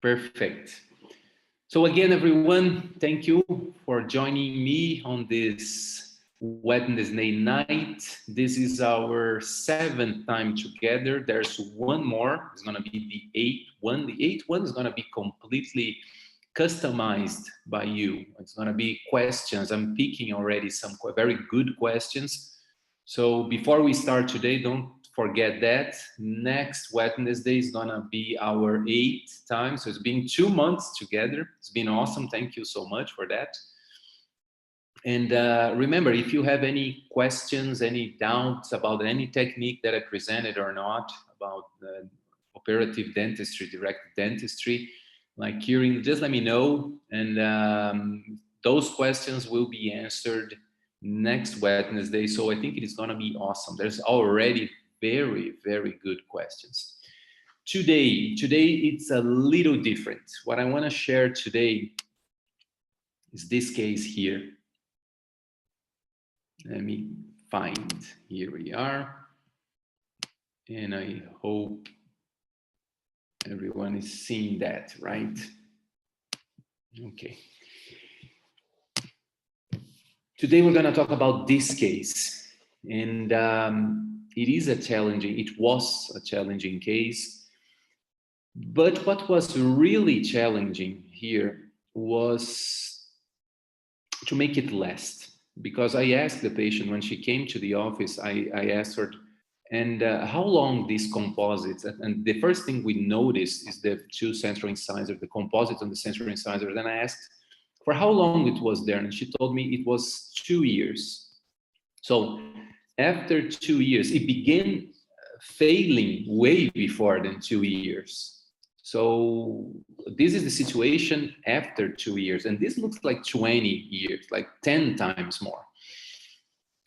Perfect. So again, everyone, thank you for joining me on this Wednesday night. This is our seventh time together. There's one more. It's going to be the eighth one. The eighth one is going to be completely customized by you. It's going to be questions. I'm picking already some very good questions. So before we start today, don't forget that next Wednesday is gonna be our eighth time. So it's been 2 months together. It's been awesome. Thank you so much for that. And remember, if you have any questions, any doubts about any technique that I presented or not, about operative dentistry, direct dentistry, like curing, just let me know. And those questions will be answered next Wednesday. So I think it is going to be awesome. There's already very, very good questions. Today it's a little different. What I want to share today is this case here. Let me find, here we are. And I hope everyone is seeing that, right? Okay. Today we're going to talk about this case. And it was a challenging case. But what was really challenging here was to make it last. Because I asked the patient when she came to the office, I asked her, and how long these composites, and the first thing we noticed is the two central incisors, the composite on the central incisor. Then I asked for how long it was there, and she told me it was 2 years. So after 2 years, it began failing way before than 2 years. So this is the situation after 2 years, and this looks like 20 years, like 10 times more.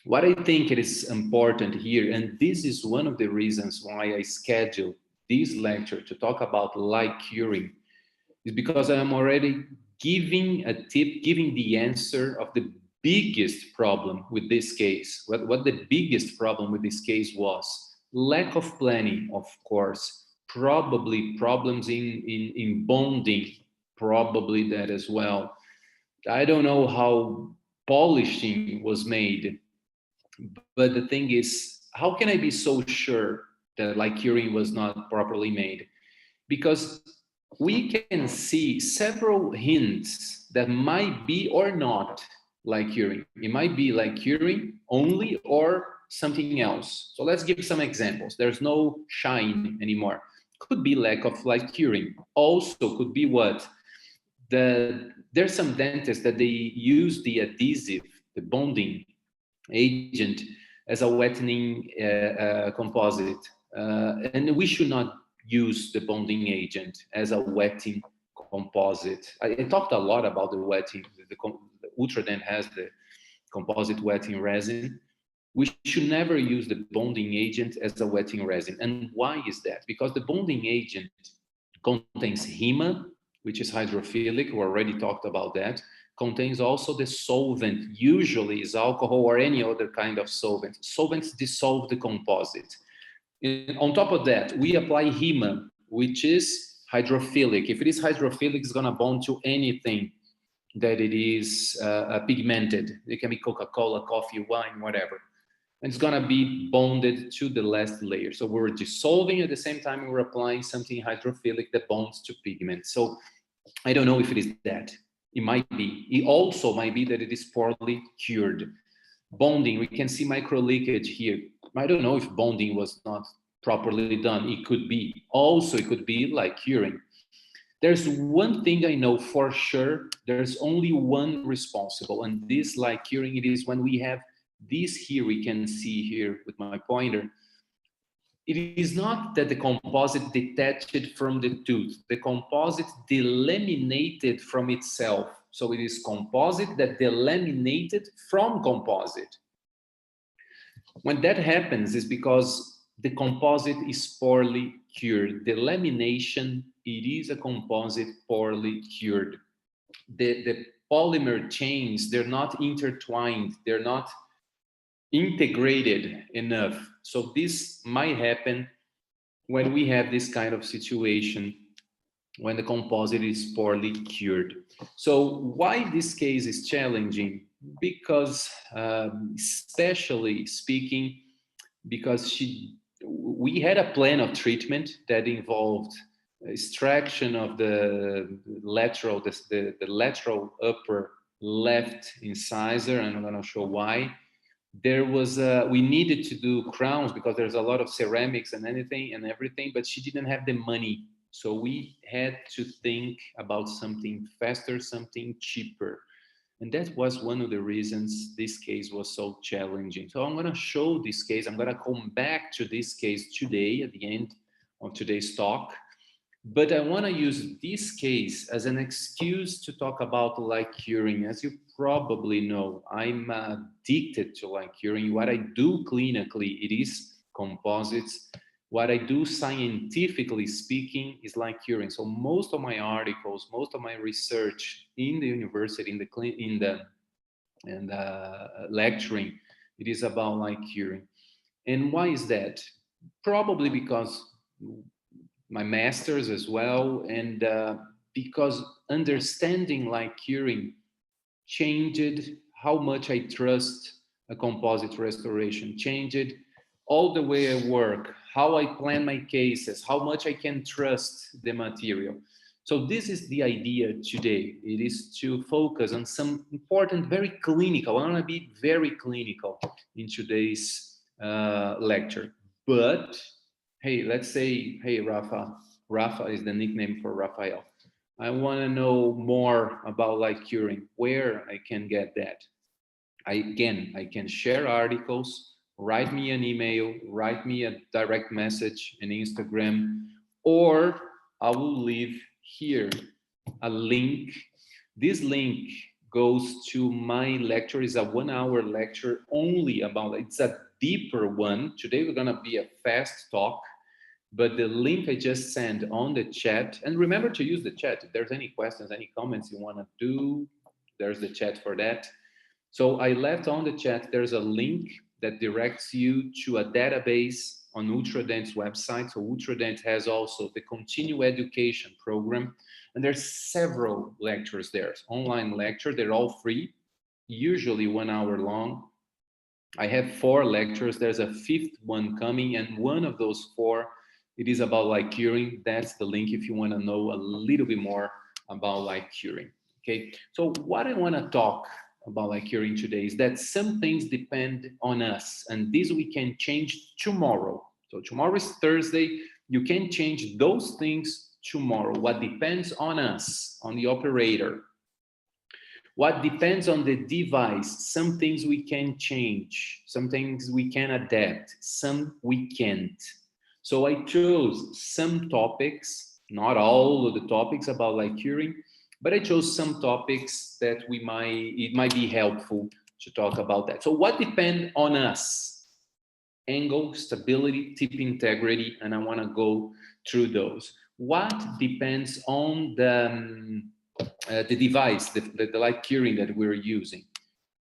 What I think it is important here, and this is one of the reasons why I scheduled this lecture to talk about light curing, is because I am already giving a tip, giving the answer of the biggest problem with this case. What the biggest problem with this case was: lack of planning, of course, probably problems in bonding, probably that as well. I don't know how polishing was made, but the thing is, how can I be so sure that light curing was not properly made? Because we can see several hints that might be or not light curing. It might be light curing only or something else. So let's give some examples. There's no shine anymore. Could be lack of light curing. Also could be what? There's some dentists that they use the adhesive, the bonding agent, as a wetting composite. And we should not use the bonding agent as a wetting composite. I talked a lot about the wetting. The Ultradent has the composite wetting resin. We should never use the bonding agent as a wetting resin. And why is that? Because the bonding agent contains HEMA, which is hydrophilic. We already talked about that. Contains also the solvent, usually is alcohol or any other kind of solvent. Solvents dissolve the composite. On top of that, we apply HEMA, which is hydrophilic. If it is hydrophilic, it's going to bond to anything that it is pigmented. It can be Coca-Cola, coffee, wine, whatever. And it's going to be bonded to the last layer. So we're dissolving at the same time we're applying something hydrophilic that bonds to pigment. So I don't know if it is that. It might be. It also might be that it is poorly cured. Bonding, we can see micro leakage here. I don't know if bonding was not properly done. It could be. Also, it could be like curing. There's one thing I know for sure. There's only one responsible, and this like curing, it is when we have this here, we can see here with my pointer. It is not that the composite detached from the tooth. The composite delaminated from itself. So it is composite that delaminated from composite. When that happens, it's because the composite is poorly cured. The lamination, it is a composite poorly cured. The polymer chains, they're not intertwined. They're not integrated enough. So this might happen when we have this kind of situation. when the composite is poorly cured. So why this case is challenging? Because especially speaking, because we had a plan of treatment that involved extraction of the lateral, the lateral upper left incisor, and I'm going to show why. There was we needed to do crowns because there's a lot of ceramics and anything and everything, but she didn't have the money, so we had to think about something faster, something cheaper, and that was one of the reasons this case was so challenging. So I'm going to show this case. I'm going to come back to this case today at the end of today's talk. But I want to use this case as an excuse to talk about light curing. As you probably know, I'm addicted to light curing. What I do clinically, it is composites. What I do scientifically speaking is light curing. So most of my articles, most of my research in the university, in the lecturing, it is about light curing. And why is that? Probably because my master's as well, and because understanding light curing changed how much I trust a composite restoration, changed all the way I work, how I plan my cases, how much I can trust the material. So this is the idea today. It is to focus on some important, very clinical. I want to be very clinical in today's lecture. But hey, let's say, hey, Rafa. Rafa is the nickname for Rafael. I want to know more about light curing, where I can get that. I can share articles, write me an email, write me a direct message in Instagram, or I will leave here a link. This link goes to my lecture. It's a 1 hour lecture only about, it's a deeper one. Today we're gonna be a fast talk, but the link I just sent on the chat, and remember to use the chat. If there's any questions, any comments you wanna do, there's the chat for that. So I left on the chat, there's a link that directs you to a database on Ultradent's website. So Ultradent has also the Continue Education program, and there's several lectures there, online lecture, they're all free, usually 1 hour long. I have 4 lectures, there's a 5th one coming, and one of those 4, it is about light curing. That's the link if you wanna know a little bit more about light curing, okay? So what I wanna talk about light curing today is that some things depend on us, and this we can change tomorrow. So tomorrow is Thursday, you can change those things tomorrow. What depends on us, on the operator. What depends on the device, some things we can change, some things we can adapt, some we can't. So I chose some topics, not all of the topics about light curing, but I chose some topics that it might be helpful to talk about that. So what depends on us? Angle, stability, tip integrity, and I want to go through those. What depends on the device, the light curing that we're using?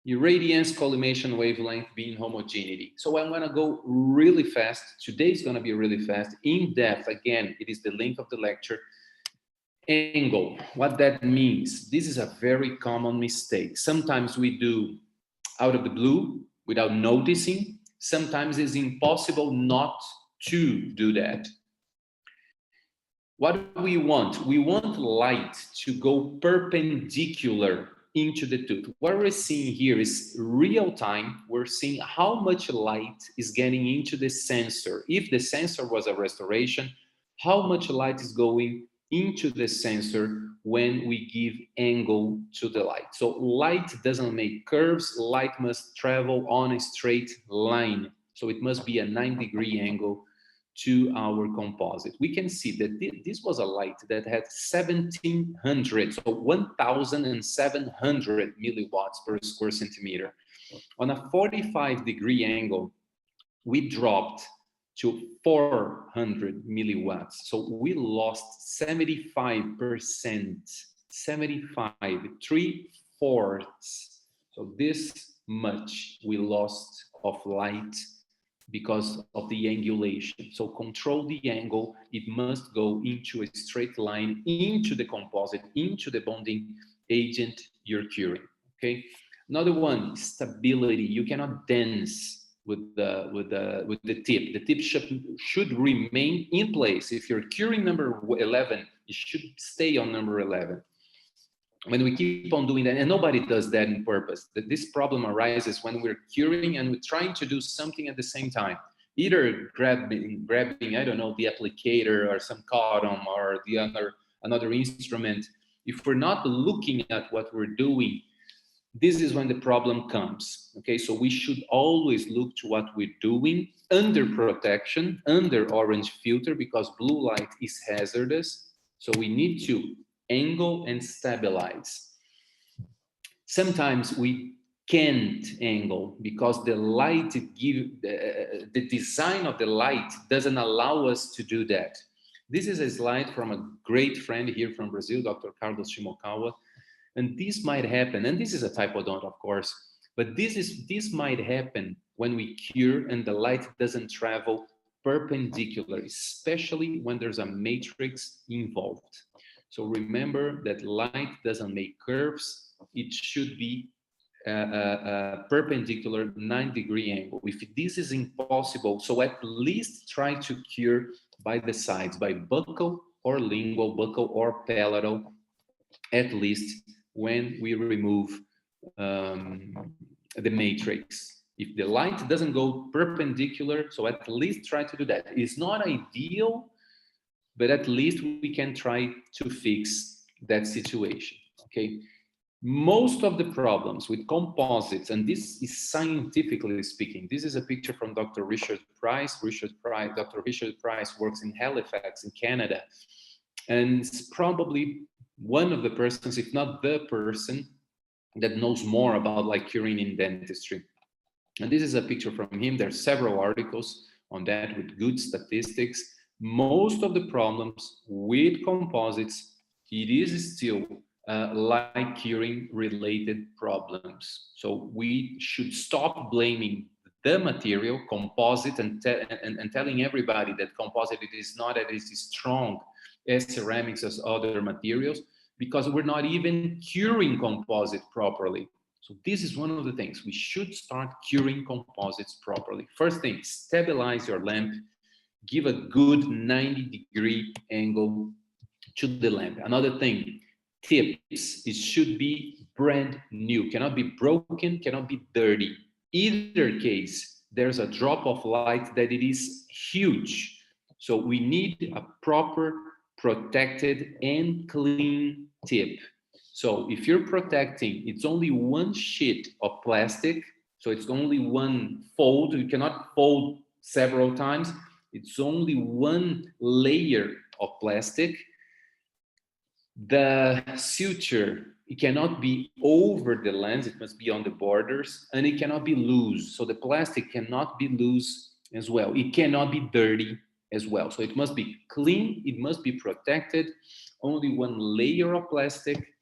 Irradiance, collimation, wavelength, beam homogeneity. So I'm going to go really fast. Today's going to be really fast, in depth. Again, it is the link of the lecture. Angle, what that means. This is a very common mistake. Sometimes we do out of the blue without noticing. Sometimes it's impossible not to do that. What do we want? We want light to go perpendicular into the tooth. What we're seeing here is real time. We're seeing how much light is getting into the sensor. If the sensor was a restoration, how much light is going into the sensor when we give angle to the light. So light doesn't make curves. Light must travel on a straight line. So it must be a 9-degree angle to our composite. We can see that this was a light that had 1700, so 1700 milliwatts per square centimeter. On a 45-degree angle, we dropped to 400 milliwatts. So we lost 75%, 75, 3/4. So this much we lost of light because of the angulation. So control the angle. It must go into a straight line, into the composite, into the bonding agent you're curing. Okay. Another one, stability. You cannot dance with the tip. The tip should remain in place. If you're curing number 11, it should stay on number 11. When we keep on doing that, and nobody does that in purpose, that this problem arises when we're curing and we're trying to do something at the same time, either grabbing, I don't know, the applicator or some cotton or the another instrument. If we're not looking at what we're doing, this is when the problem comes. Okay, so we should always look to what we're doing under protection, under orange filter, because blue light is hazardous. So we need to angle and stabilize. Sometimes we can't angle because the light the design of the light doesn't allow us to do that. This is a slide from a great friend here from Brazil, Dr. Carlos Shimokawa. And this might happen, and this is a typodont, of course, but this might happen when we cure and the light doesn't travel perpendicular, especially when there's a matrix involved. So remember that light doesn't make curves. It should be a perpendicular 9-degree angle. If this is impossible, so at least try to cure by the sides, by buccal or lingual, buccal or palatal, at least when we remove the matrix. If the light doesn't go perpendicular, so at least try to do that. It's not ideal, but at least we can try to fix that situation, okay? Most of the problems with composites, and this is scientifically speaking, this is a picture from Dr. Richard Price. Dr. Richard Price works in Halifax in Canada, and it's probably one of the persons, if not the person, that knows more about like curing in dentistry. And this is a picture from him. There are several articles on that with good statistics. Most of the problems with composites, it is still light curing related problems. So we should stop blaming the material, composite, and telling everybody that composite it is not as strong as ceramics as other materials, because we're not even curing composite properly. So this is one of the things. We should start curing composites properly. First thing, stabilize your lamp. Give a good 90-degree angle to the lamp. Another thing, tips. It should be brand new. Cannot be broken, cannot be dirty. Either case, there's a drop of light that it is huge. So we need a proper, protected, and clean tip. So if you're protecting, it's only one sheet of plastic. So it's only one fold. You cannot fold several times. It's only one layer of plastic. The suture, it cannot be over the lens. It must be on the borders, and it cannot be loose. So the plastic cannot be loose as well. It cannot be dirty as well. So it must be clean. It must be protected. Only one layer of plastic.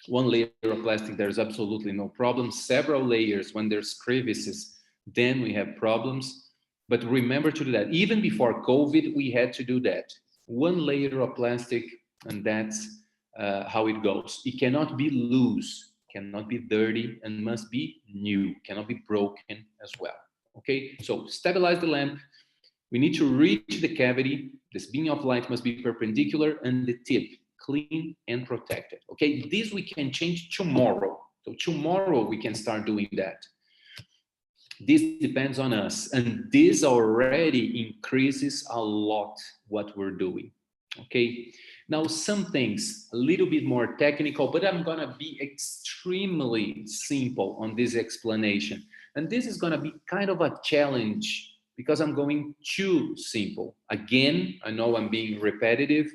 One layer of plastic, there's absolutely no problem. Several layers, when there's crevices, then we have problems. But remember to do that. Even before COVID, we had to do that. One layer of plastic, and that's how it goes. It cannot be loose, cannot be dirty, and must be new, cannot be broken as well. Okay, so stabilize the lamp. We need to reach the cavity. The beam of light must be perpendicular, and the tip clean and protected. Okay, this we can change tomorrow. So tomorrow we can start doing that. This depends on us, and this already increases a lot what we're doing. Okay, now some things a little bit more technical, but I'm gonna be extremely simple on this explanation, and this is gonna be kind of a challenge because I'm going too simple. Again, I know I'm being repetitive.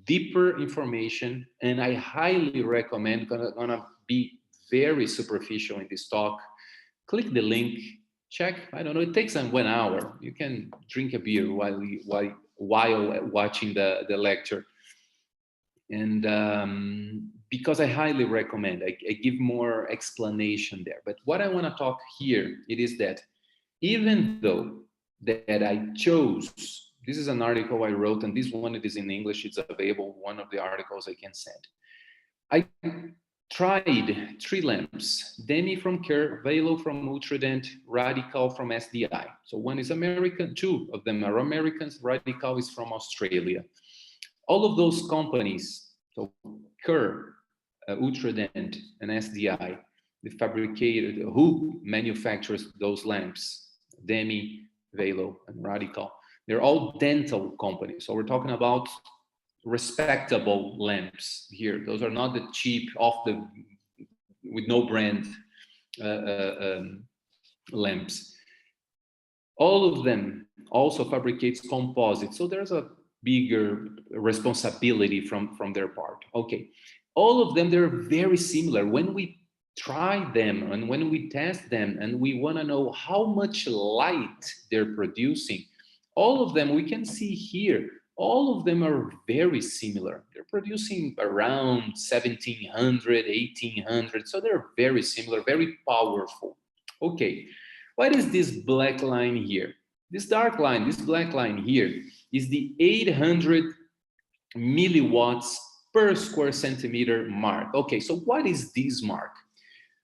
Deeper information, and I highly recommend, gonna be very superficial in this talk. Click the link, check. I don't know, it takes 1 hour. You can drink a beer while watching the lecture. And because I highly recommend, I give more explanation there. But what I want to talk here, it is that Even though that I chose, this is an article I wrote, and this one it is in English, it's available, one of the articles I can send. I tried 3 lamps, Demi from Kerr, Velo from Ultradent, Radical from SDI. So one is American, 2 of them are Americans, Radical is from Australia. All of those companies, so Kerr, Ultradent, and SDI, the fabricated, who manufactures those lamps, Demi, Velo, and Radical, they're all dental companies. So we're talking about respectable lamps here. Those are not the cheap, off the, with no brand uh, uh, um, lamps. All of them also fabricates composites, so there's a bigger responsibility from their part. Okay, all of them, they're very similar. When we try them and when we test them and we want to know how much light they're producing, all of them, we can see here, all of them are very similar. They're producing around 1700, 1800, so they're very similar, very powerful. Okay, what is this black line here? This dark line, this black line here, is the 800 milliwatts per square centimeter mark. Okay, so what is this mark?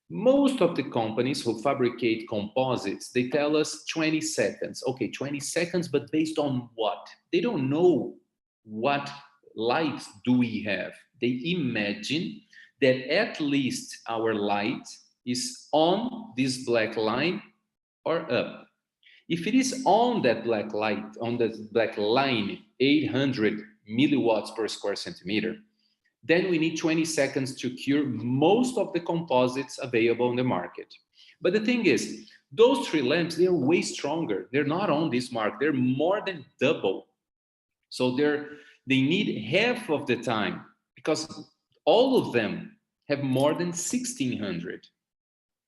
Most of the companies who fabricate composites, they tell us 20 seconds. Okay, 20 seconds, but based on what? They don't know what light do we have. They imagine that at least our light is on this black line or up. If it is on that black light, on that black line, 800 milliwatts per square centimeter, then we need 20 seconds to cure most of the composites available in the market. But the thing is, those 3 lamps, they're way stronger. They're not on this mark. They're more than double. So they need half of the time because all of them have more than 1600.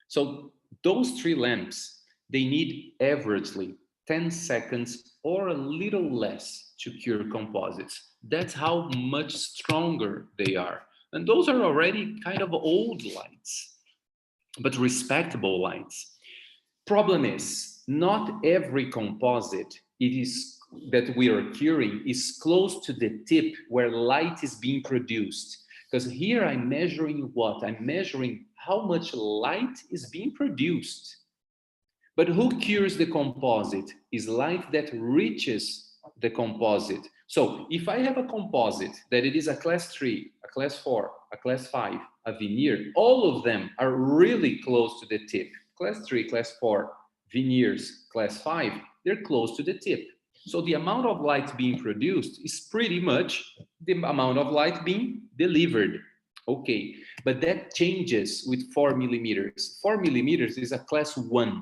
So those 3 lamps, they need averagely 10 seconds or a little less to cure composites. That's how much stronger they are. And those are already kind of old lights, but respectable lights. Problem is, not every composite it is that we are curing is close to the tip where light is being produced. Because here I'm measuring what? I'm measuring how much light is being produced. But who cures the composite? Is light that reaches the composite. So if I have a composite that it is a class 3, a class 4, a class 5, a veneer, all of them are really close to the tip. Class 3, class 4, veneers, class 5, they're close to the tip. So the amount of light being produced is pretty much the amount of light being delivered. Okay, but that changes with 4 millimeters. 4 millimeters is a class 1.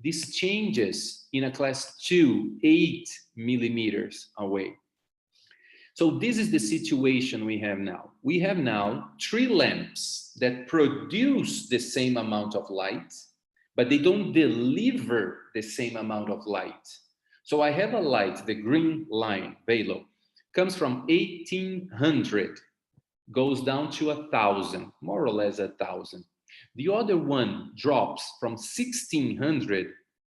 This changes in a class 2, 8 millimeters away. So this is the situation we have now. We have now 3 lamps that produce the same amount of light, but they don't deliver the same amount of light. So I have a light, the green line, Velo, comes from 1800, goes down to 1000, more or less 1000. The other one drops from 1600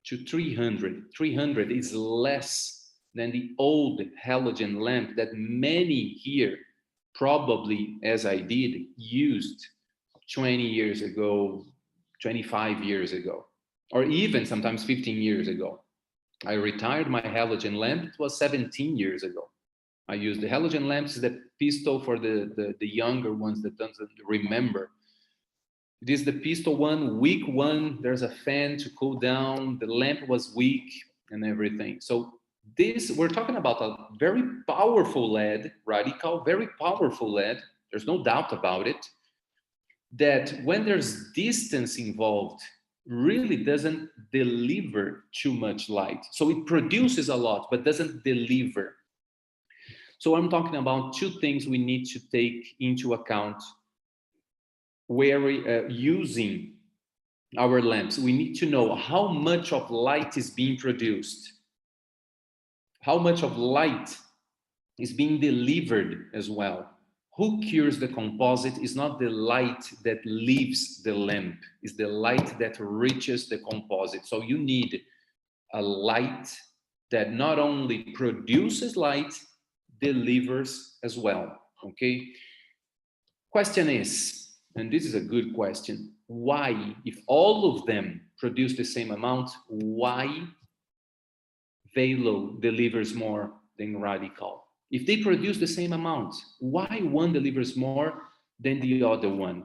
to 300. 300 is less than the old halogen lamp that many here, probably as I did, used 20 years ago, 25 years ago, or even sometimes 15 years ago. I retired my halogen lamp, it was 17 years ago. I used the halogen lamps, the pistol for the younger ones that don't remember. It is the pistol one, weak one, there's a fan to cool down, the lamp was weak and everything. So this, we're talking about a very powerful LED, radical, very powerful LED, there's no doubt about it, that when there's distance involved, really doesn't deliver too much light. So it produces a lot, but doesn't deliver. So I'm talking about 2 things we need to take into account where we using our lamps. We need to know how much of light is being produced, how much of light is being delivered as well. Who cures the composite is not the light that leaves the lamp, it's the light that reaches the composite. So you need a light that not only produces light, delivers as well. Okay. Question is, and this is a good question, why, if all of them produce the same amount, why Velo delivers more than Radical? If they produce the same amount, why one delivers more than the other one?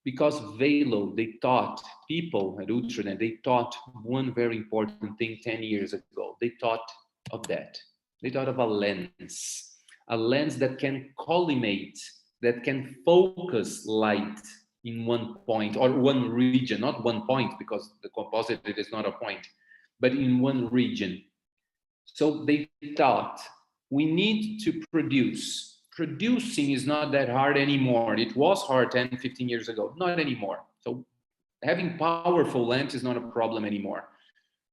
Because Velo, they taught people at Ultranet, they taught one very important thing 10 years ago. They taught of that. They thought of a lens that can collimate, that can focus light in one point or one region, not one point, because the composite it is not a point, but in one region. So they thought we need to produce. Producing is not that hard anymore. It was hard 10, 15 years ago, not anymore. So having powerful lens is not a problem anymore.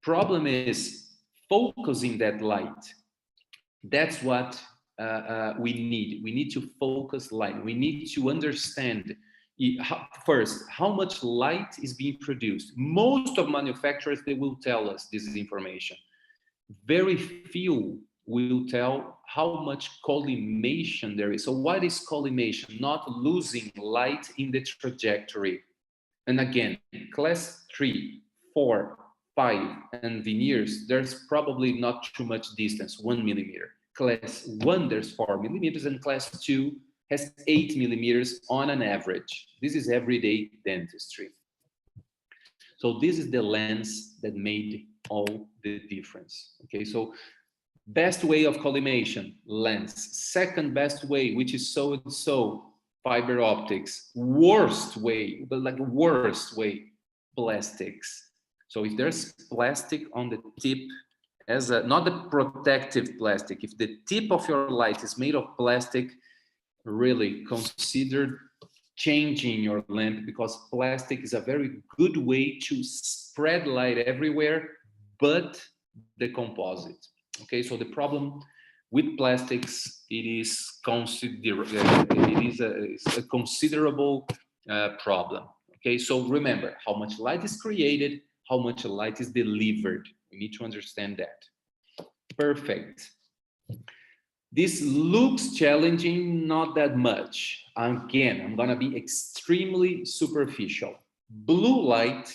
Problem is focusing that light. That's what we need. We need to focus light. We need to understand first how much light is being produced. Most of manufacturers, they will tell us this information. Very few will tell how much collimation there is. So what is collimation? Not losing light in the trajectory. And again, class 3, 4, 5, and veneers, there's probably not too much distance, 1 millimeter. Class 1, there's 4 millimeters, and class 2 has 8 millimeters on an average. This is everyday dentistry. So this is the lens that made all the difference. Okay, so best way of collimation, lens. Second best way, which is so and so, fiber optics. Worst way, but like worst way, plastics. So if there's plastic on the tip, as a, not the protective plastic, if the tip of your light is made of plastic, really consider changing your lamp, because plastic is a very good way to spread light everywhere, but the composite. Okay, so the problem with plastics, it is a considerable problem. Okay, so remember how much light is created, how much light is delivered. We need to understand that. Perfect. This looks challenging, not that much. Again, I'm gonna be extremely superficial. Blue light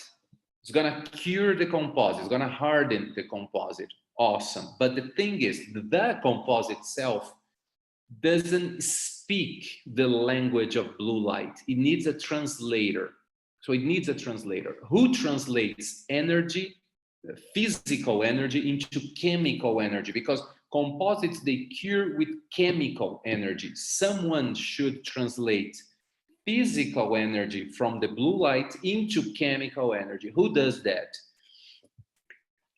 is gonna cure the composite, it's gonna harden the composite. Awesome. But the thing is, the composite itself doesn't speak the language of blue light. It needs a translator. So it needs a translator. Who translates energy, physical energy, into chemical energy? Because composites, they cure with chemical energy. Someone should translate physical energy from the blue light into chemical energy. Who does that?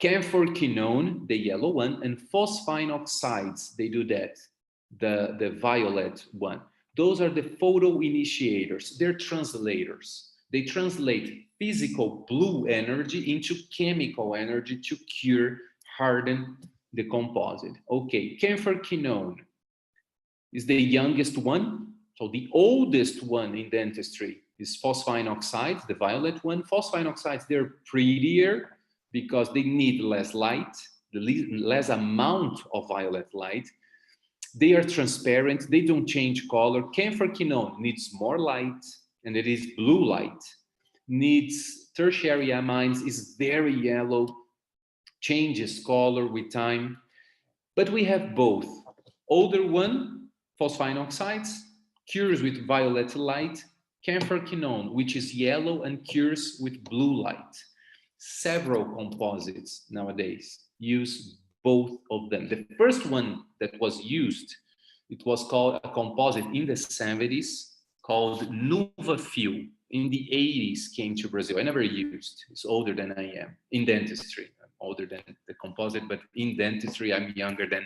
Camphorquinone, the yellow one, and phosphine oxides, they do that, the violet one. Those are the photoinitiators. They're translators. They translate physical blue energy into chemical energy to cure, harden the composite. Okay, camphorquinone is the youngest one. So the oldest one in dentistry is phosphine oxides, the violet one. Phosphine oxides, they're prettier because they need less light, less amount of violet light. They are transparent, they don't change color. Camphorquinone needs more light, and it is blue light. Needs tertiary amines, is very yellow, changes color with time. But we have both. Older one, phosphine oxides, cures with violet light. Camphorquinone, which is yellow and cures with blue light. Several composites nowadays use both of them. The first one that was used, it was called a composite in the 70s called Nuvafil. In the 80s came to Brazil. I never used, it's older than I am. In dentistry, I'm older than the composite, but in dentistry, I'm younger than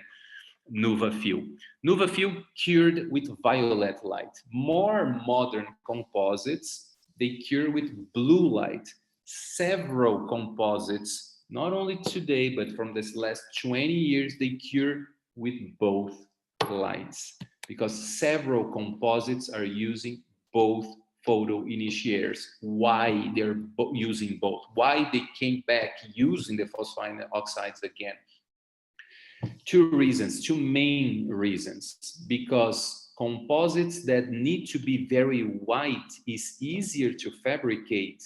Nuvafil. Nuvafil cured with violet light. More modern composites, they cure with blue light. Several composites, not only today, but from this last 20 years, they cure with both lights, because several composites are using both photo initiators, why they're using both, why they came back using the phosphine oxides again. Two reasons, two main reasons, because composites that need to be very white is easier to fabricate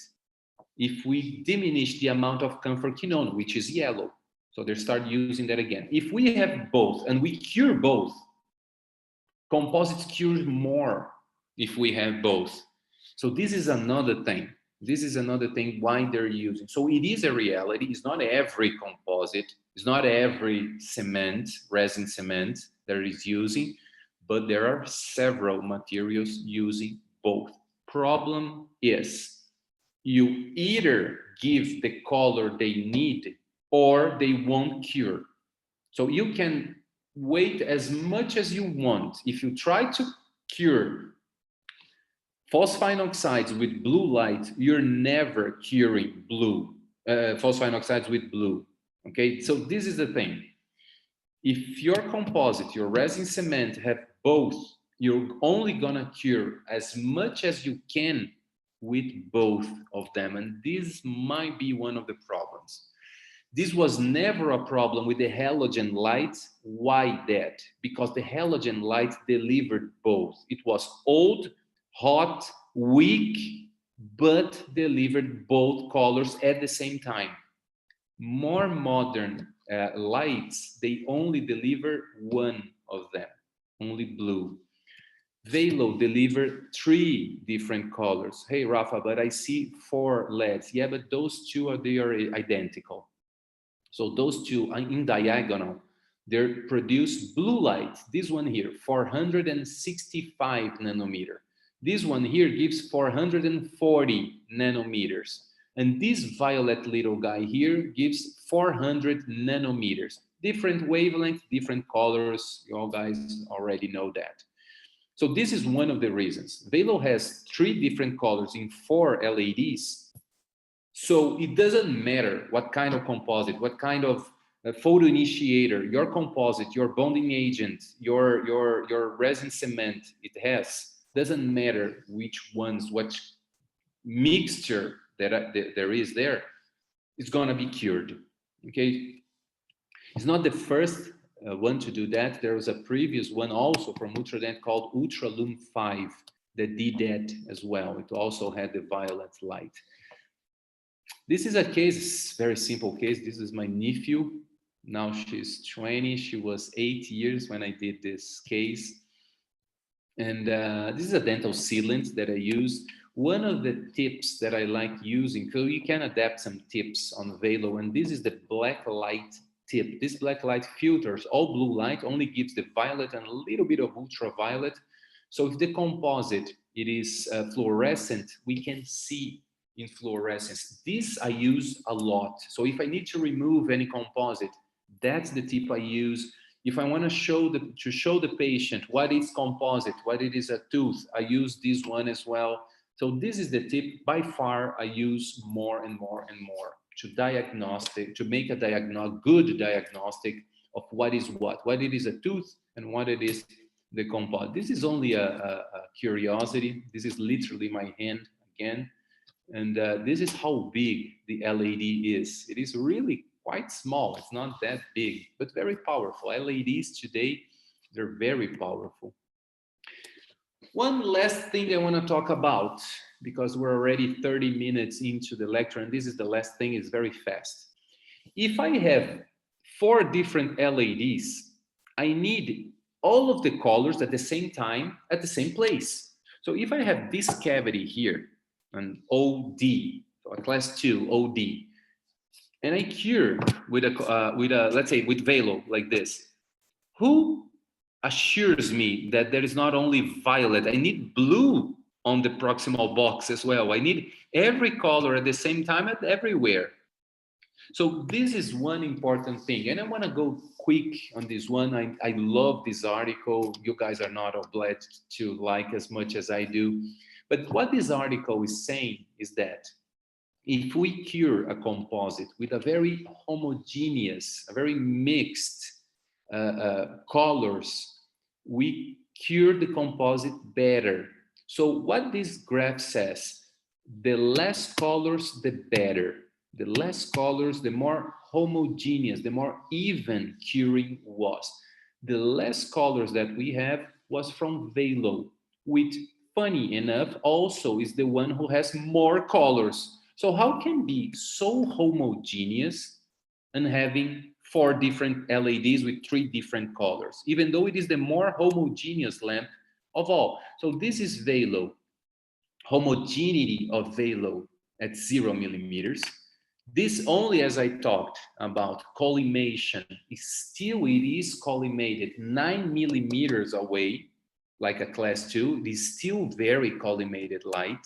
if we diminish the amount of camphor quinone, which is yellow. So they start using that again. If we have both and we cure both, composites cure more if we have both. So this is another thing. This is another thing why they're using. So it is a reality. It's not every composite. It's not every cement, resin cement that is using, but there are several materials using both. Problem is, you either give the color they need or they won't cure. So you can wait as much as you want. If you try to cure phosphine oxides with blue light, you're never curing phosphine oxides with blue. Okay, so this is the thing. If your composite, your resin cement have both, you're only gonna cure as much as you can with both of them. And this might be one of the problems. This was never a problem with the halogen light. Why that? Because the halogen light delivered both. It was old, hot, weak, but delivered both colors at the same time. More modern lights, they only deliver one of them, only blue. Velo delivered 3 different colors. Hey, Rafa, but I see 4 LEDs. Yeah, but those two they are identical. So those two in diagonal, they produce blue light. This one here, 465 nanometer. This one here gives 440 nanometers. And this violet little guy here gives 400 nanometers. Different wavelength, different colors. You all guys already know that. So this is one of the reasons. Velo has 3 different colors in 4 LEDs. So it doesn't matter what kind of composite, what kind of photo initiator, your composite, your bonding agent, your resin cement it has, doesn't matter which ones, what mixture that there is there, it's gonna be cured, okay? It's not the first one to do that. There was a previous one also from Ultradent called Ultralum 5 that did that as well. It also had the violet light. This is a case, very simple case. This is my nephew. Now she's 20. She was 8 years when I did this case. And this is a dental sealant that I use. One of the tips that I like using, so you can adapt some tips on Velo, and this is the black light tip. This black light filters all blue light, only gives the violet and a little bit of ultraviolet. So if the composite, it is fluorescent, we can see in fluorescence. This I use a lot. So if I need to remove any composite, that's the tip I use. If I want to show the patient what is composite, what it is a tooth, I use this one as well. So this is the tip by far I use more and more and more to make a good diagnostic of what it is a tooth and what it is the composite. This is only a curiosity. This is literally my hand again. And this is how big the LED is. It is really quite small. It's not that big, but very powerful. LEDs today, they're very powerful. One last thing I want to talk about, because we're already 30 minutes into the lecture, and this is the last thing, it's very fast. If I have 4 different LEDs, I need all of the colors at the same time, at the same place. So if I have this cavity here, an OD, so a class 2 OD, and I cure with a let's say with Velo like this, who assures me that there is not only violet, I need blue on the proximal box as well. I need every color at the same time and everywhere. So this is one important thing. And I want to go quick on this one. I love this article. You guys are not obliged to like as much as I do. But what this article is saying is that if we cure a composite with a very homogeneous, a very mixed colors, we cure the composite better. So what this graph says, the less colors, the better. The less colors, the more homogeneous, the more even curing was. The less colors that we have was from Velo, which, funny enough, also is the one who has more colors. So how can be so homogeneous and having 4 different LEDs with 3 different colors, even though it is the more homogeneous lamp of all? So this is Velo, homogeneity of Velo at 0 millimeters. This only, as I talked about collimation, it is collimated 9 millimeters away, like a class 2. It is still very collimated light.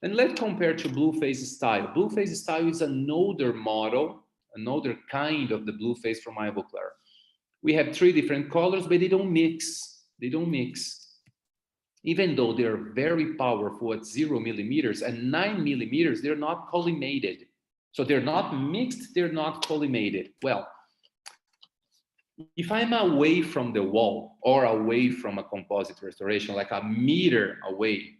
And let's compare to blue phase style. Blue phase style is another model, another kind of the blue phase from Ivoclar. We have 3 different colors, but they don't mix. They don't mix. Even though they're very powerful at 0 millimeters and 9 millimeters, they're not collimated. So they're not mixed, they're not collimated. Well, if I'm away from the wall or away from a composite restoration, like a meter away,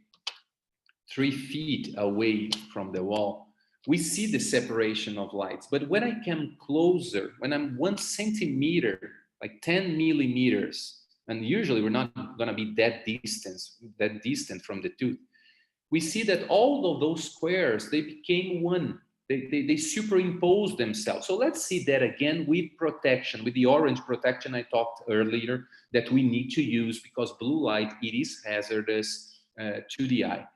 3 feet away from the wall, we see the separation of lights. But when I come closer, when I'm 1 centimeter, like 10 millimeters, and usually we're not going to be that distant from the tooth, we see that all of those squares, they became one. They superimpose themselves. So let's see that again with protection, with the orange protection I talked earlier that we need to use because blue light, it is hazardous to the eye.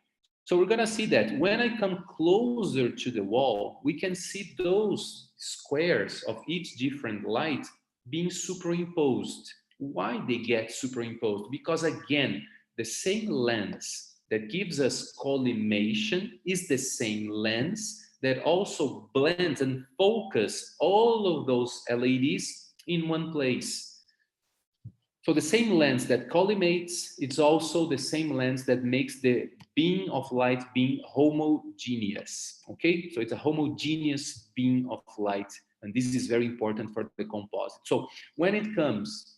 So we're going to see that when I come closer to the wall, we can see those squares of each different light being superimposed. Why they get superimposed? Because again, the same lens that gives us collimation is the same lens that also blends and focus all of those LEDs in one place. So the same lens that collimates, it's also the same lens that makes the beam of light being homogeneous. Okay, so it's a homogeneous beam of light, and this is very important for the composite. So when it comes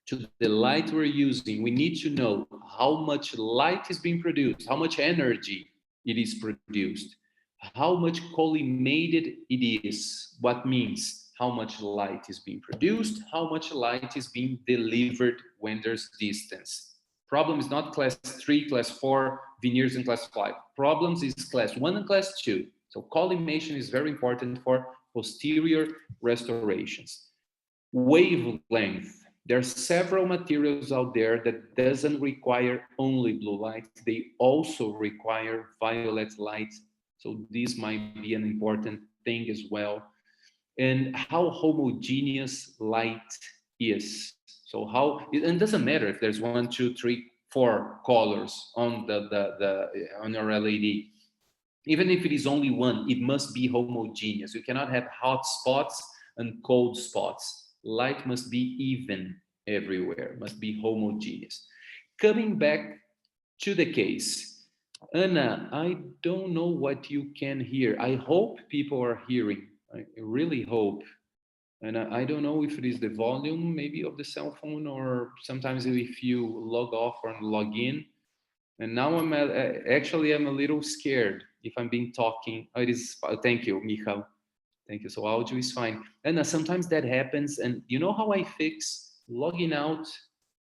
to the light we're using, we need to know how much light is being produced, how much energy it is produced, how much collimated it is, what means how much light is being produced, how much light is being delivered when there's distance. Problem is not class 3, class 4, veneers in class 5. Problems is class 1 and class 2. So collimation is very important for posterior restorations. Wavelength. There are several materials out there that doesn't require only blue light. They also require violet light. So this might be an important thing as well. And how homogeneous light is. So how, it doesn't matter if there's 1, 2, 3, 4 colors on on your LED. Even if it is only one, it must be homogeneous. You cannot have hot spots and cold spots. Light must be even everywhere, must be homogeneous. Coming back to the case, Anna, I don't know what you can hear. I hope people are hearing. I really hope. And I don't know if it is the volume maybe of the cell phone or sometimes if you log off or log in. And now I'm a little scared if I'm being talking. Oh, it is. Thank you, Michal. Thank you. So audio is fine. And sometimes that happens. And you know how I fix logging out,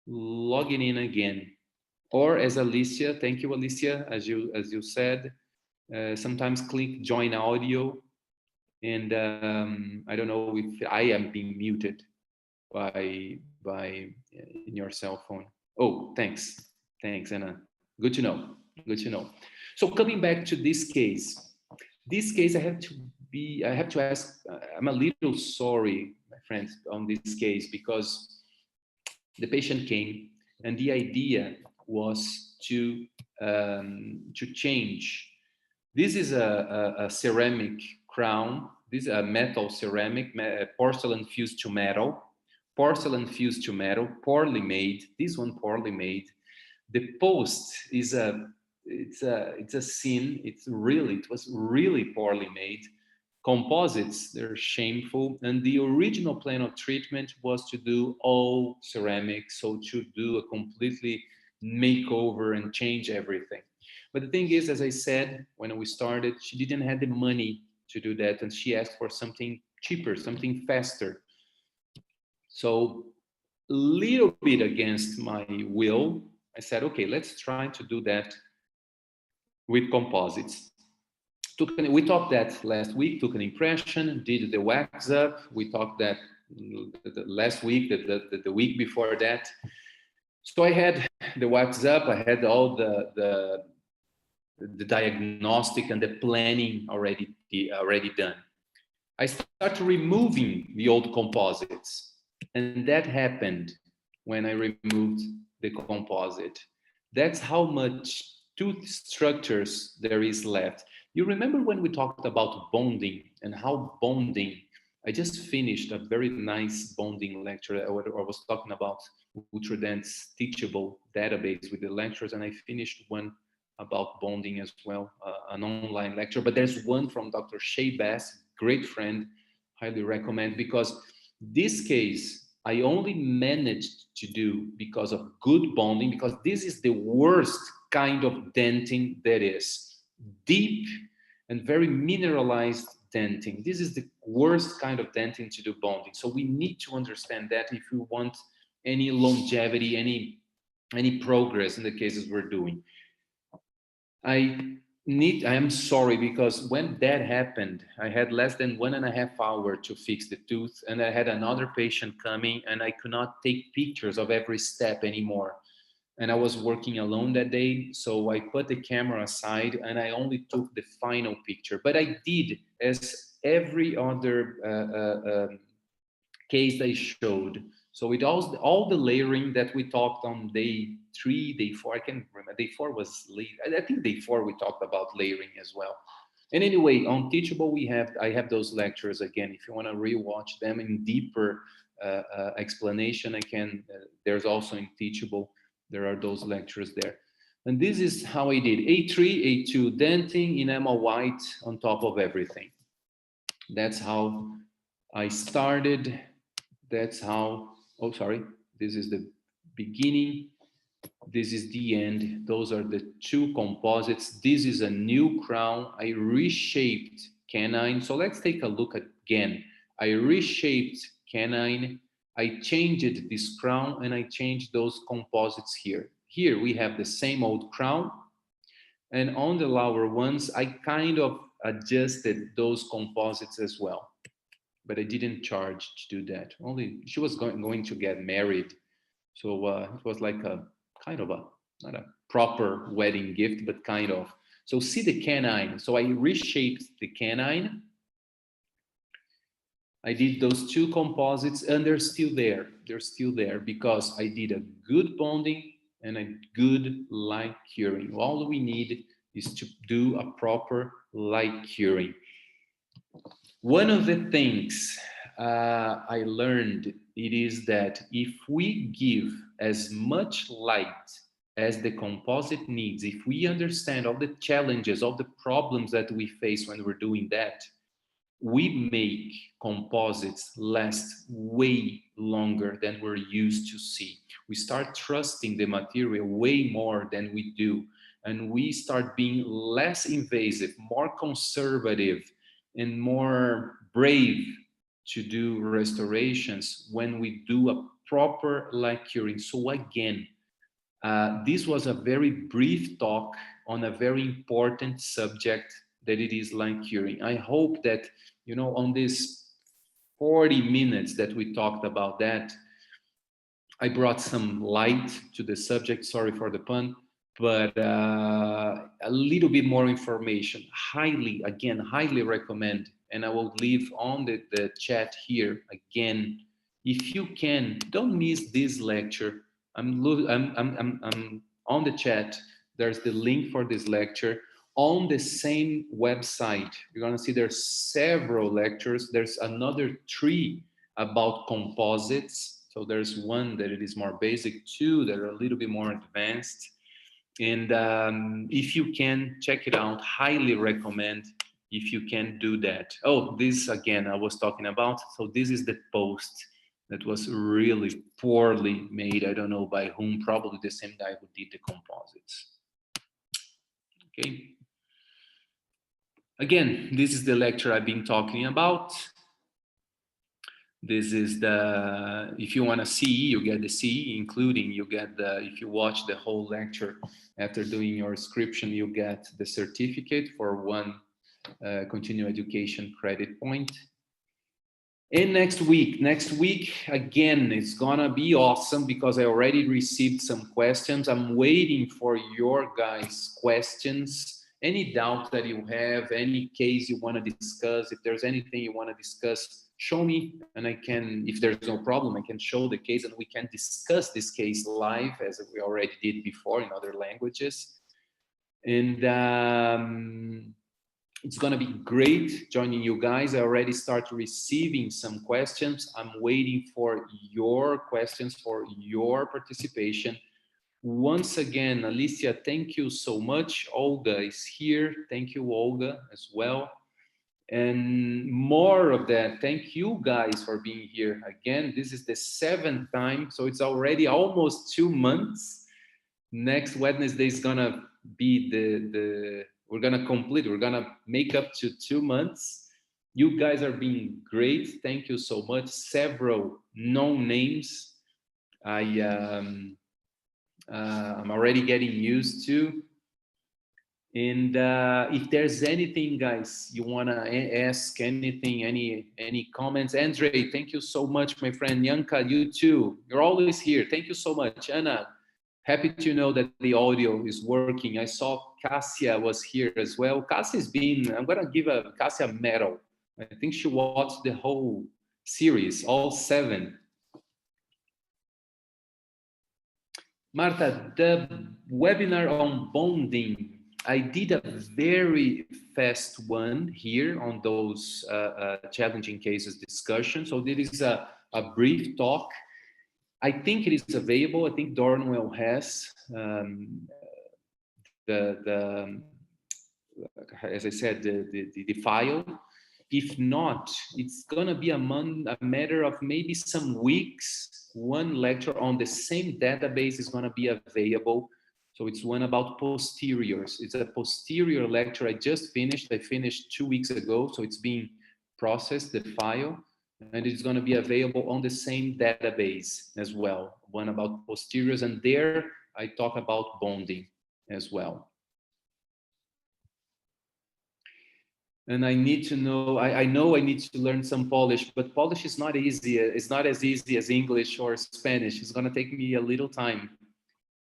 logging in again, or as Alicia. Thank you, Alicia. As you said, sometimes click join audio, and I don't know if I am being muted by in your cell phone. Oh, thanks, Anna. Good to know. Good to know. So coming back to this case, I have to ask. I'm a little sorry, my friends, on this case because the patient came and the idea was to change. This is a ceramic crown. This is a metal ceramic, porcelain fused to metal. Porcelain fused to metal, poorly made. This one poorly made. The post is it's a sin. It was really poorly made. Composites, they're shameful. And the original plan of treatment was to do all ceramic, so to do a completely make over and change everything. But the thing is, as I said, when we started, she didn't have the money to do that, and she asked for something cheaper, something faster. So a little bit against my will, I said, okay, let's try to do that with composites. We talked that last week, took an impression, did the wax up. We talked that the last week, the week before that. So I had the wax up, I had all the diagnostic and the planning already done. I started removing the old composites, and that happened when I removed the composite. That's how much tooth structures there is left. You remember when we talked about bonding and how bonding, I just finished a very nice bonding lecture. I was talking about Ultradent's teachable database with the lectures, and I finished one about bonding as well, an online lecture. But there's one from Dr. Shea Bass, great friend, highly recommend, because this case I only managed to do because of good bonding, because this is the worst kind of denting there is. Deep and very mineralized denting. This is the worst kind of denting to do bonding. So we need to understand that if we want any longevity, any progress in the cases we're doing. I am sorry, because when that happened, I had less than 1.5 hours to fix the tooth, and I had another patient coming, and I could not take pictures of every step anymore. And I was working alone that day, so I put the camera aside and I only took the final picture. But I did, as every other case I showed. So with all the layering that we talked on day 3, day 4, I can't remember. Day 4 was late. I think day 4 we talked about layering as well. And anyway, on Teachable, I have those lectures again. If you want to rewatch them in deeper explanation, I can. There's also in Teachable, there are those lectures there. And this is how I did A3, A2 denting, enamel white on top of everything. That's how I started. That's how, oh, sorry, this is the beginning. This is the end. Those are the 2 composites. This is a new crown. I reshaped canine. So let's take a look again. I reshaped canine. I changed this crown and I changed those composites here. Here we have the same old crown. And on the lower ones, I kind of adjusted those composites as well. But I didn't charge to do that. Only she was going to get married. So it was like a kind of not a proper wedding gift, but kind of. So see the canine. So I reshaped the canine. I did those 2 composites and they're still there. They're still there because I did a good bonding and a good light curing. All we need is to do a proper light curing. One of the things I learned, it is that if we give as much light as the composite needs, if we understand all the challenges, all the problems that we face when we're doing that, we make composites last way longer than we're used to see. We start trusting the material way more than we do, and we start being less invasive, more conservative, and more brave to do restorations when we do a proper light curing. So again, this was a very brief talk on a very important subject that it is light curing. I hope that, on this 40 minutes that we talked about that, I brought some light to the subject, sorry for the pun, but a little bit more information. Highly recommend, and I will leave on the chat here again. If you can, don't miss this lecture. I'm on the chat. There's the link for this lecture on the same website. You're gonna see there's several lectures. There's another 3 about composites. So there's one that it is more basic, 2 that are a little bit more advanced. And if you can, check it out. Highly recommend if you can do that. Oh, this again, I was talking about. So this is the post that was really poorly made. I don't know by whom, probably the same guy who did the composites. Okay. Again, this is the lecture I've been talking about. This is the, if you want to see, you get the C, including you get the, if you watch the whole lecture after doing your inscription, you get the certificate for one continuing education credit point. And next week, again, it's gonna be awesome because I already received some questions. I'm waiting for your guys' questions. Any doubt that you have, any case you want to discuss, if there's anything you want to discuss, show me, and I can, if there's no problem, I can show the case and we can discuss this case live as we already did before in other languages. And it's going to be great joining you guys. I already start receiving some questions. I'm waiting for your questions, for your participation. Once again, Alicia, thank you so much. Olga is here. Thank you, Olga, as well. And more of that, thank you guys for being here. Again, this is the 7th time, so it's already almost 2 months. Next Wednesday is going to be we're gonna make up to 2 months. You guys are being great. Thank you so much. Several known names I'm already getting used to. And if there's anything, guys, you wanna ask, anything, any comments, Andre, thank you so much, my friend. Yanka, you too. You're always here. Thank you so much. Anna, happy to know that the audio is working. I saw Cassia was here as well. Cassia's been, I'm going to give Cassia a medal. I think she watched the whole series, all 7. Marta, the webinar on bonding, I did a very fast one here on those challenging cases discussion. So this is a brief talk. I think it is available. I think Dornwell has as I said, the file. If not, it's gonna be a matter of maybe some weeks. One lecture on the same database is gonna be available. So it's one about posteriors. It's a posterior lecture I just finished. I finished 2 weeks ago, so it's being processed, the file. And it's going to be available on the same database as well, one about posteriors, and there I talk about bonding as well. And I need to know, I know I need to learn some Polish, but Polish is not easy. It's not as easy as English or Spanish. It's going to take me a little time.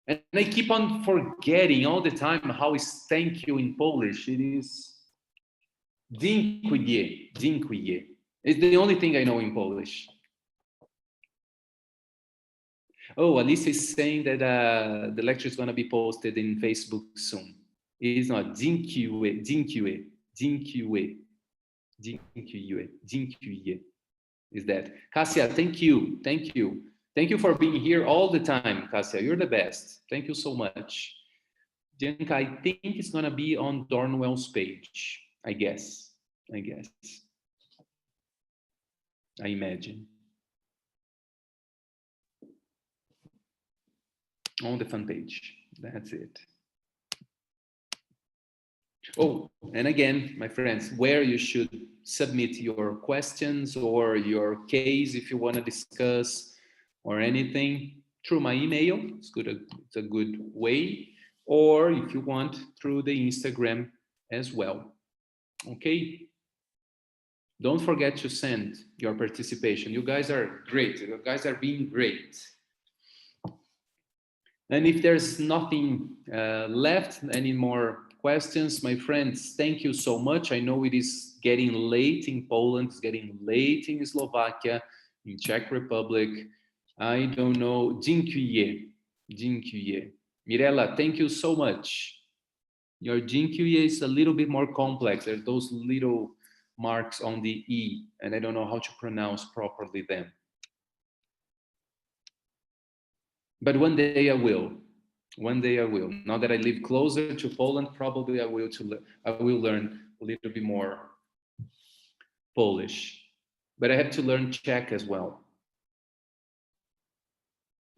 And I keep on forgetting all the time how is thank you in Polish. It is dziękuję, dziękuję. It's the only thing I know in Polish. Oh, Alicia is saying that the lecture is going to be posted in Facebook soon. It is not dziękuję, dziękuję, dziękuję, dziękuję, dziękuję. Is that Cassia? Thank you, thank you, thank you for being here all the time, Cassia. You're the best. Thank you so much. Jenka, I think it's going to be on Dornwell's page. I guess. I imagine. On the fan page. That's it. Oh, and again, my friends, where you should submit your questions or your case if you want to discuss or anything through my email. It's a good way. Or if you want, through the Instagram as well. Okay. Don't forget to send your participation. You guys are great. You guys are being great. And if there's nothing left, any more questions, my friends, thank you so much. I know it is getting late in Poland, it's getting late in Slovakia, in Czech Republic. I don't know. Dziękuję. Dziękuję. Mirella, thank you so much. Your dziękuję is a little bit more complex. There's those little marks on the E, and I don't know how to pronounce properly them. But one day I will. One day I will. Now that I live closer to Poland, probably I will learn a little bit more Polish. But I have to learn Czech as well.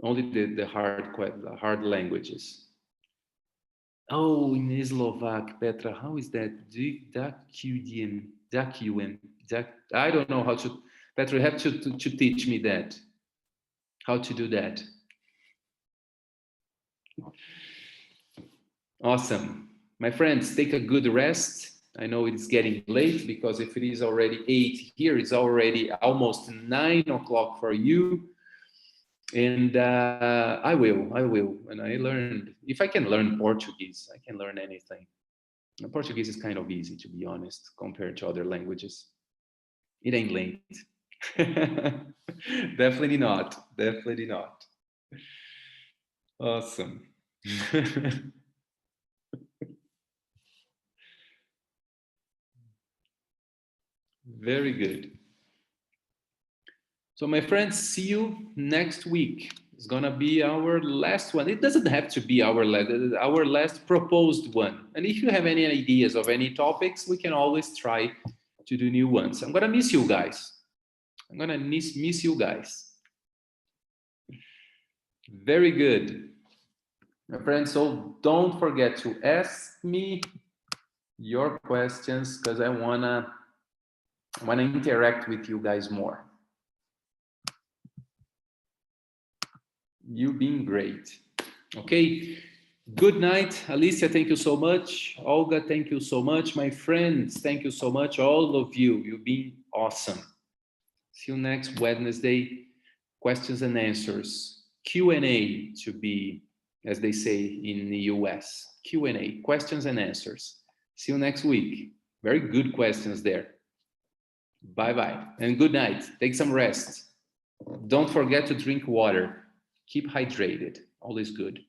Only the hard languages. Oh, in Slovak, Petra, how is that? I don't know how to. Petra, you have to teach me that. How to do that. Awesome. My friends, take a good rest. I know it's getting late because if it is already 8 here, it's already almost 9 o'clock for you. And I will. And I learned, if I can learn Portuguese, I can learn anything. Portuguese is kind of easy, to be honest, compared to other languages. It ain't late. Definitely not. Definitely not. Awesome. Very good. So, my friends, see you next week. It's gonna be our last one. It doesn't have to be our last proposed one. And if you have any ideas of any topics, we can always try to do new ones. I'm gonna miss you guys. I'm gonna miss you guys. Very good. My friends, so don't forget to ask me your questions because I wanna interact with you guys more. You being great. Okay. Good night, Alicia. Thank you so much. Olga, thank you so much. My friends, thank you so much. All of you, you've been awesome. See you next Wednesday. Questions and answers. Q&A to be, as they say in the US. Q&A, questions and answers. See you next week. Very good questions there. Bye-bye and good night. Take some rest. Don't forget to drink water. Keep hydrated. Always good.